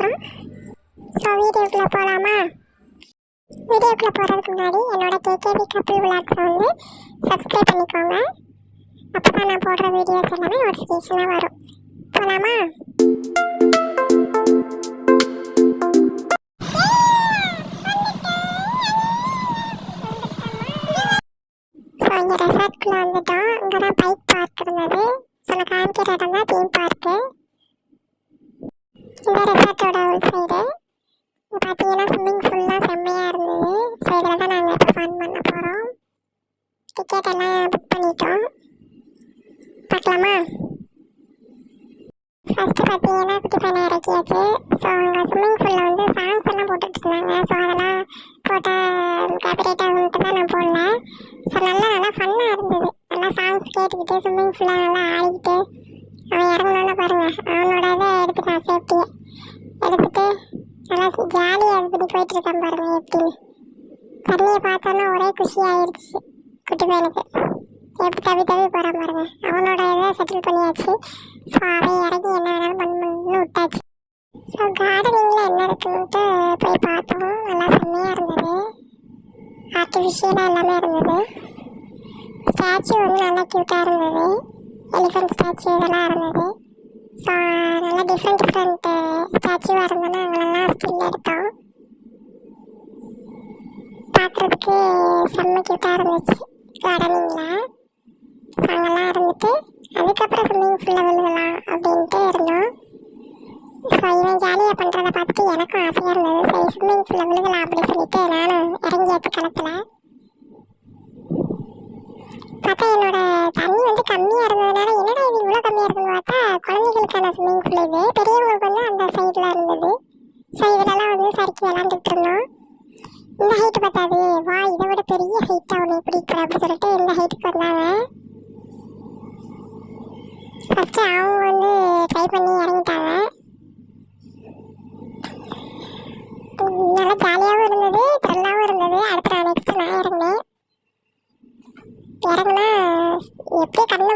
போகிறோம். ஸோ வீடியோக்குள்ளே போகலாமா? வீடியோக்குள்ளே போகிறதுக்கு முன்னாடி என்னோட கேகேவி கப்பிள் விளாக்ஸை வந்து சப்ஸ்கிரைப் பண்ணிக்கோங்க. அப்போ தான் நான் போடுற வீடியோஸ் எல்லாமே நோட்டிஃபிகேஷனாக வரும். போகலாமா? ஸோ இங்கே ரெசார்ட்குள்ளே வந்துட்டோம். இங்கே தான் பைக் பார்க் இருந்தது. ஸோ நான் காமிக்கிற இடம் தான் தீம் பார்க்கு. இந்த ரெசார்ட்டோட ஒரு சைடு பார்த்தீங்கன்னா ஸ்விம்மிங் ஃபுல்லாக செம்மையாக இருந்தது. ஸோ இதில் தான் நாங்கள் இப்போ ஃபன் பண்ண போகிறோம். டிக்கெட் எல்லாம் புக் பண்ணிட்டோம். பார்க்கலாமா? ஃபஸ்ட்டு பார்த்தீங்கன்னா குட்டி பையனை இறக்கியாச்சு. ஸோ அங்கே ஸ்விம்மிங் ஃபூலில் வந்து சாங்ஸ் எல்லாம் போட்டுட்டு இருந்தாங்க. ஸோ அதெல்லாம் போட்டால் காப்பிரைட் ஆகுன்ட்டு தான் நான் போடல. ஸோ நல்லா ஃபன்னாக இருந்தது. நல்லா சாங்ஸ் கேட்டுக்கிட்டு ஸ்விம்மிங் ஃபுல்லாக நல்லா ஆடிக்கிட்டு அவன் இறங்கணுன்னு பாருங்கள். அவனோட இதை எடுத்துட்டான், சேஃப்டியை எடுத்துகிட்டு நல்லா ஜாலியாக இது பண்ணி போயிட்டுருக்கான் பாருங்கள். எப்படி தண்ணியை பார்த்தோன்னா ஒரே குஷி ஆயிடுச்சு குட்டி பையனுக்கு. எப்படி தவி போகிறான் பாருங்கள். அவனோட இதை செட்டில் பண்ணியாச்சு. ஸோ அவன் இறங்கி என்ன வேணாலும் பண்ணணும்னு விட்டாச்சு. ஸோ கார்டனிங்கில் என்ன இருக்குன்ட்டு போய் பார்த்தோம். நல்லா செம்மையாக இருந்தது. ஆர்டிஃபிஷியலாக எல்லாமே இருந்தது. ஸ்டாச்சு வந்து நல்லா க்யூட்டாக இருந்தது. எலிஃபென்ட் ஸ்டாச்சு இதெல்லாம் இருந்தது. ஸோ நல்லா டிஃப்ரெண்ட் ஸ்டாச்சுவாக இருந்ததுன்னா அங்கெல்லாம் ஸ்டில் எடுத்தோம். பார்க்குறதுக்கு செம்ம க்யூட்டாக இருந்துச்சு கார்டனிங்கில். ஸோ அங்கெல்லாம் இருந்துட்டு அதுக்கப்புறம் ஸ்விம்மிங் ஃபுல்லாக விழுகலாம் அப்படின்ட்டு இருந்தோம். ஸோ இவன் ஜாலியாக பண்ணுறதை பார்த்துட்டு எனக்கும் ஆசையாக இருந்தது. சரி ஸ்விம்மிங் ஃபுல்லாக விழுகலாம் அப்படின்னு சொல்லிட்டு நானும் இறங்கியாச்சு களத்தில். பார்த்தா என்னோட தண்ணி வந்து கம்மியாக இருந்ததுனால என்னடா இது இவ்வளோ கம்மியாக இருக்குன்னு பார்த்தா குழந்தைகளுக்கான ஸ்விம்மிங் ஃபுல் இது. பெரியவங்களுக்கு வந்து அந்த சைடில் இருந்தது. ஸோ இதிலலாம் வந்து சறுக்கி விளாண்டுட்டு இருந்தோம். இந்த ஹைட்டு பார்த்தாது, வா இதை விட பெரிய ஹைட்டாக ஒன்று பிடிக்கிற அப்படின்னு சொல்லிட்டு இந்த ஹைட்டுக்கு வந்தாங்க. ஃபஸ்ட்டு அவங்க வந்து ட்ரை பண்ணி இறங்கிட்டாங்க. நல்லா ஜாலியாகவும் இருந்தது, த்ரில்லாகவும் இருந்தது. அடுத்து நான் நெக்ஸ்ட்டு நான் இறங்கினா எப்படியே கண்ணை